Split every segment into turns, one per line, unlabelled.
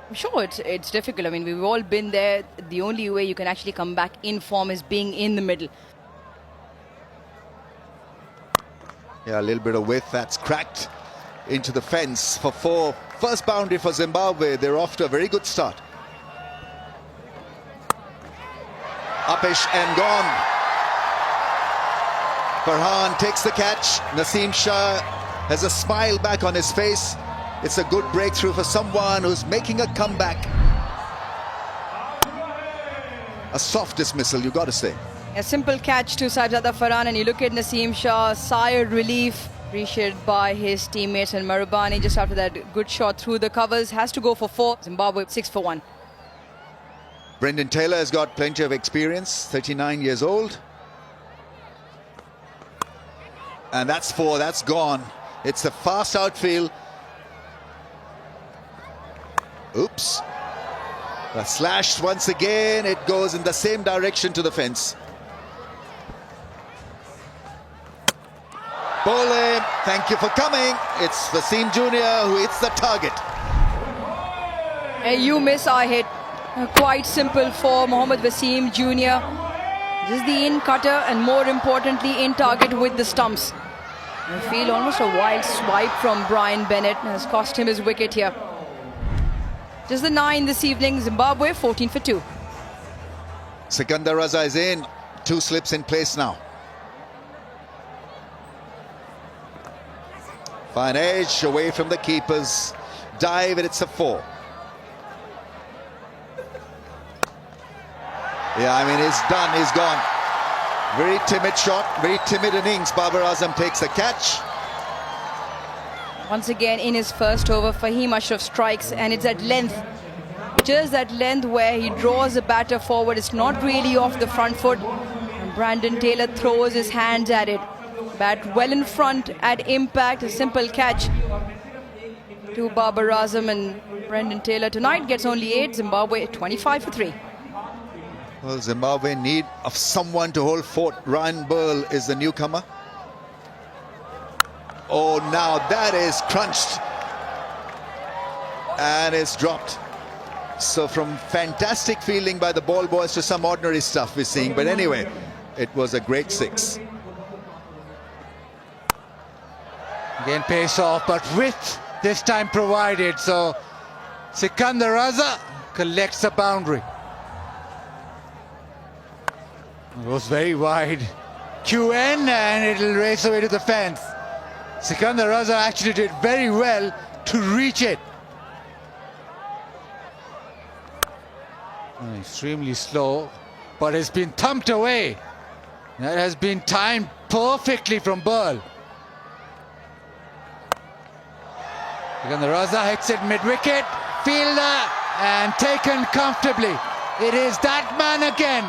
I'm sure it's difficult. I mean, we've all been there. The only way you can actually come back in form is being in the middle.
Yeah, a little bit of width. That's cracked into the fence for 4. First boundary for Zimbabwe. They're off to a very good start. Upish and gone. Farhan takes the catch. Naseem Shah has a smile back on his face. It's a good breakthrough for someone who's making a comeback. A soft dismissal, you got to say.
A simple catch to Sahibzada Farhan, and you look at Naseem Shah, sigh of relief, appreciated by his teammates, and Marubani just after that good shot through the covers, has to go for 4. Zimbabwe 6 for 1.
Brendan Taylor has got plenty of experience, 39 years old. And that's 4, that's gone. It's a fast outfield. Oops. That's slashed once again. It goes in the same direction to the fence. Bole, thank you for coming. It's Wasim Jr. who hits the target.
You miss, I hit. Quite simple for Mohammad Wasim Jr. This is the in cutter and more importantly in target with the stumps. I feel almost a wild swipe from Brian Bennett has cost him his wicket here. Just the 9 this evening, Zimbabwe 14 for 2.
Sikandar Raza is in. 2 slips in place now. Fine edge away from the keepers. Dive and it's a 4. Yeah, I mean, he's done, he's gone. Very timid shot, very timid innings. Babar Azam takes a catch.
Once again, in his first over, Fahim Ashraf strikes, and it's at length. Just that length where he draws the batter forward. It's not really off the front foot. And Brandon Taylor throws his hands at it. Bat well in front at impact. A simple catch to Babar Azam, and Brandon Taylor tonight gets only 8. Zimbabwe 25 for 3.
Well, Zimbabwe in need of someone to hold fort. Ryan Burl is the newcomer. Oh, now that is crunched. And it's dropped. So from fantastic fielding by the ball boys to some ordinary stuff we're seeing. But anyway, it was a great 6.
Again, pace off, but width this time provided. So Sikandar Raza collects the boundary. It was very wide. QN, and it'll race away to the fence. Sikandar Raza actually did very well to reach it. Extremely slow, but it's been thumped away. That has been timed perfectly from Burl. Sikandar Raza hits it mid-wicket, fielder, and taken comfortably. It is that man again,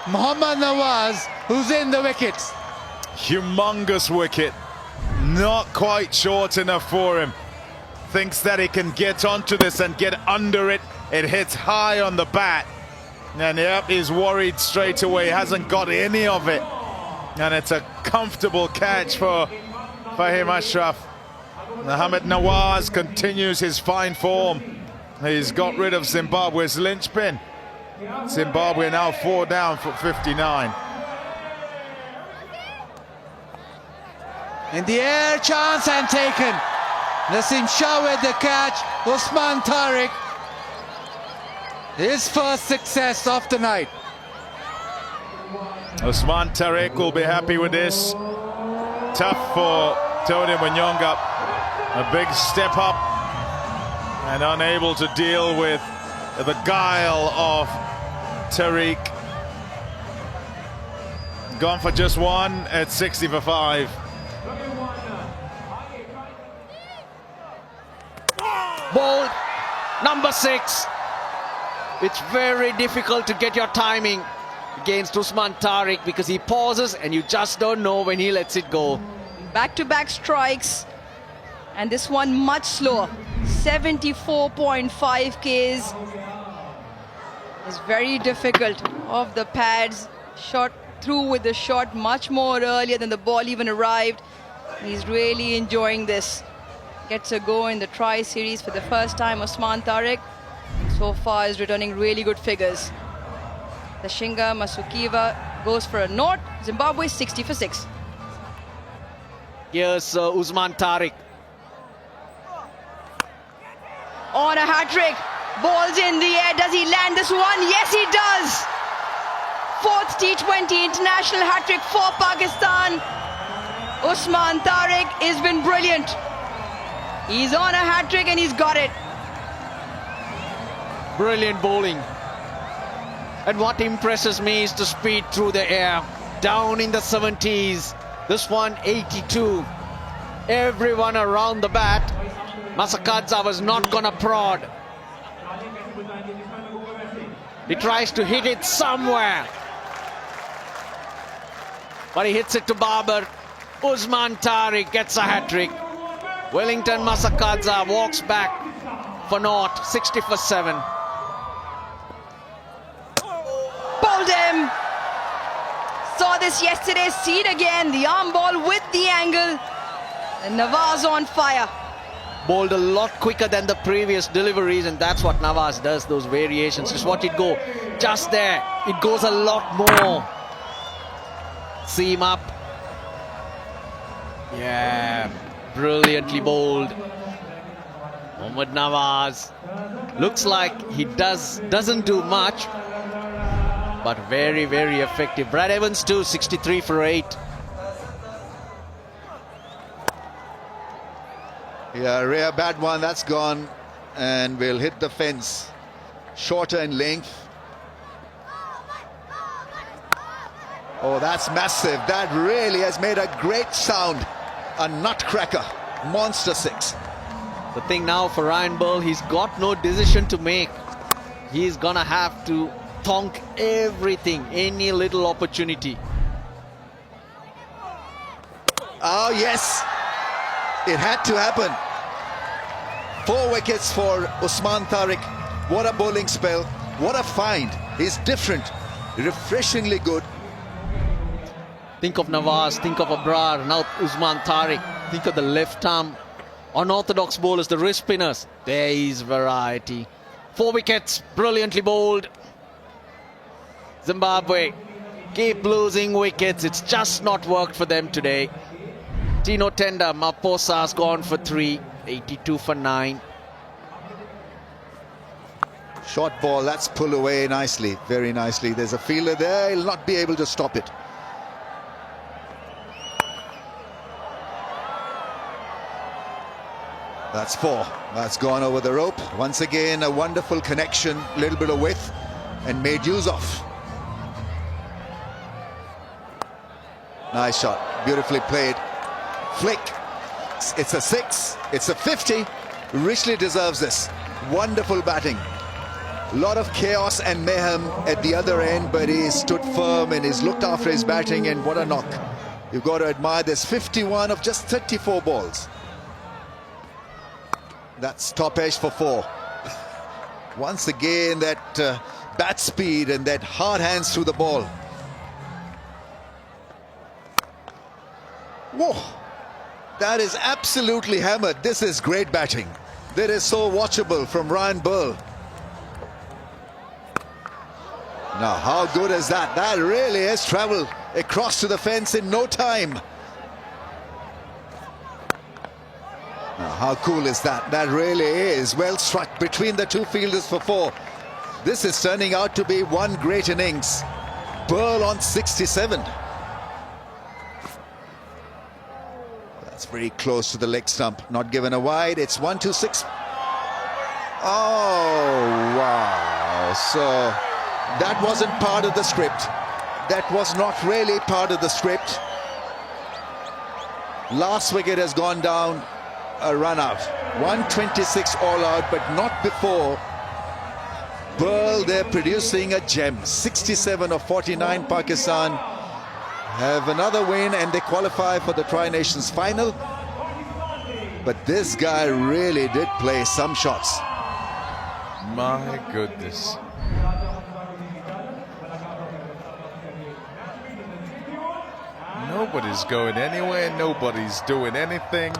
Mohammad Nawaz, who's in the wickets.
Humongous wicket. Not quite short enough for him. Thinks that he can get onto this and get under it. It hits high on the bat. And yep, he's worried straight away. Hasn't got any of it. And it's a comfortable catch for Fahim Ashraf. Mohammad Nawaz continues his fine form. He's got rid of Zimbabwe's linchpin. Zimbabwe now 4 down for 59.
In the air, chance and taken. Naseem Shah with the catch. Usman Tariq, his first success of the night.
Usman Tariq will be happy with this. Tough for Tony Munyonga. A big step up and unable to deal with the guile of Tariq. Gone for just 1 at 60 for 5.
Ball number 6. It's very difficult to get your timing against Usman Tariq because he pauses and you just don't know when he lets it go.
Back-to-back strikes, and this one much slower. 74.5 Ks. It's very difficult off the pads. Shot through with the shot much more earlier than the ball even arrived. He's really enjoying this. Gets a go in the Tri Series for the first time. Usman Tariq so far is returning really good figures. The Shinga Masukiwa goes for a knot. Zimbabwe 60 for 6.
Here's Usman Tariq.
On a hat-trick. Balls in the air. Does he land this one? Yes, he does. Fourth T20 international hat-trick for Pakistan. Usman Tariq has been brilliant. He's on a hat-trick and he's got it.
Brilliant bowling. And what impresses me is the speed through the air. Down in the 70s. This one 82. Everyone around the bat. Masakadza was not gonna prod. He tries to hit it somewhere. But he hits it to Babar. Usman Tariq gets a hat-trick. Wellington Masakadza walks back for naught. 60 for 7.
Bowled him. Saw this yesterday. See it again. The arm ball with the angle. And Nawaz on fire.
Bowled a lot quicker than the previous deliveries, and that's what Nawaz does, those variations. Just watch it go. Just there. It goes a lot more. Seam up. Yeah. Brilliantly bowled. Mohammad Nawaz. Looks like he doesn't do much, but very, very effective. Brad Evans too, 63 for 8.
Yeah, rare bad one, that's gone, and will hit the fence. Shorter in length. Oh, that's massive. That really has made a great sound. A nutcracker. Monster 6.
The thing now for Ryan Burl, he's got no decision to make. He's gonna have to thonk everything, any little opportunity.
Oh, yes. It had to happen. 4 wickets for Usman Tariq. What a bowling spell. What a find. He's different. Refreshingly good.
Think of Nawaz, think of Abrar, now Usman Tariq. Think of the left arm unorthodox bowlers, the wrist spinners. There is variety. 4 wickets, brilliantly bowled. Zimbabwe keep losing wickets. It's just not worked for them today. Tino Tenda, Maposa's gone for 3, 82 for 9.
Short ball, that's pulled away nicely, very nicely. There's a fielder there, he'll not be able to stop it. That's 4. That's gone over the rope. Once again, a wonderful connection, a little bit of width, and made use of. Nice shot, beautifully played. Flick, it's a 6, it's a 50. Richly deserves this. Wonderful batting. A lot of chaos and mayhem at the other end, but he stood firm and he's looked after his batting, and what a knock. You've got to admire this. 51 of just 34 balls. That's top edge for 4. Once again, that bat speed and that hard hands through the ball. Whoa, that is absolutely hammered. This is great batting. That is so watchable from Ryan Burl. Now, how good is that? That really has travelled across to the fence in no time. Now, how cool is that? That really is well struck between the 2 fielders for 4. This is turning out to be one great innings. Burl on 67. That's very close to the leg stump. Not given a wide. It's 1-2-6. Oh, wow. So that wasn't part of the script. That was not really part of the script. Last wicket has gone down. A run out. 126 all out, but not before. Burl, they're producing a gem. 67 of 49. Pakistan have another win and they qualify for the Tri-Nations final. But this guy really did play some shots.
My goodness. Nobody's going anywhere, nobody's doing anything.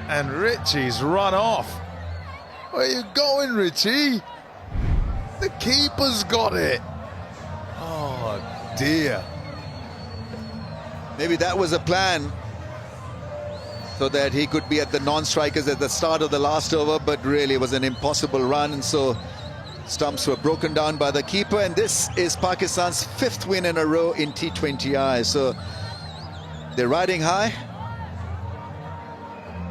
And Richie's run off. Where are you going, Richie? The keeper's got it. Oh, dear.
Maybe that was a plan, so that he could be at the non-strikers at the start of the last over, but really it was an impossible run, and so stumps were broken down by the keeper. And this is Pakistan's 5th win in a row in T20I, so they're riding high.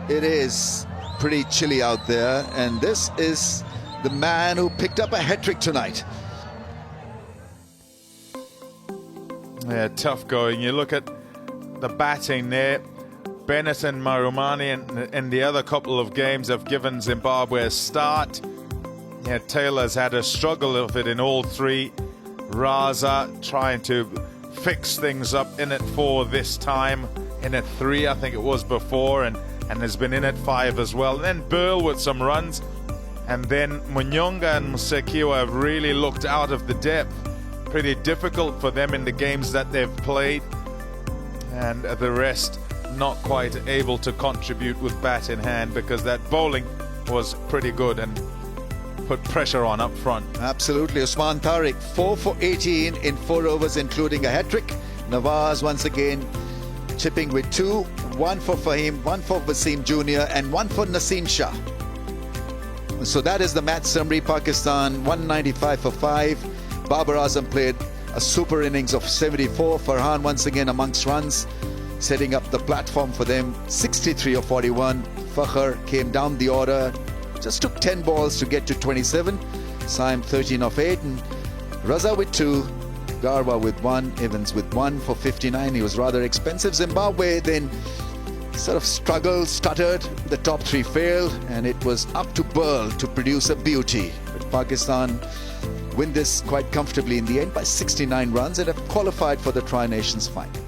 It is pretty chilly out there, and this is the man who picked up a hat-trick tonight.
Yeah, tough going. You look at the batting there. Bennett and Marumani in the other couple of games have given Zimbabwe a start. Yeah, Taylor's had a struggle of it in all three. Raza trying to fix things up in at 4 this time. In at 3, I think it was before, and has been in at 5 as well. And then Burl with some runs. And then Munyonga and Musekiwa have really looked out of the depth. Pretty difficult for them in the games that they've played. And the rest not quite able to contribute with bat in hand, because that bowling was pretty good and put pressure on up front.
Absolutely. Usman Tariq 4 for 18 in 4 overs, including a hat-trick. Nawaz once again chipping with 2, 1 for Fahim, 1 for Wasim Jr. and 1 for Naseem Shah. So that is the match summary. Pakistan 195 for 5. Babar Azam played a super innings of 74. Farhan once again amongst runs, setting up the platform for them. 63 of 41. Fakhr came down the order, just took 10 balls to get to 27. Saim 13 of 8, and Raza with 2, Garba with 1, Evans with 1 for 59. He was rather expensive. Zimbabwe then sort of struggled, stuttered. The top 3 failed, and it was up to Burl to produce a beauty. But Pakistan win this quite comfortably in the end by 69 runs and have qualified for the Tri-Nations final.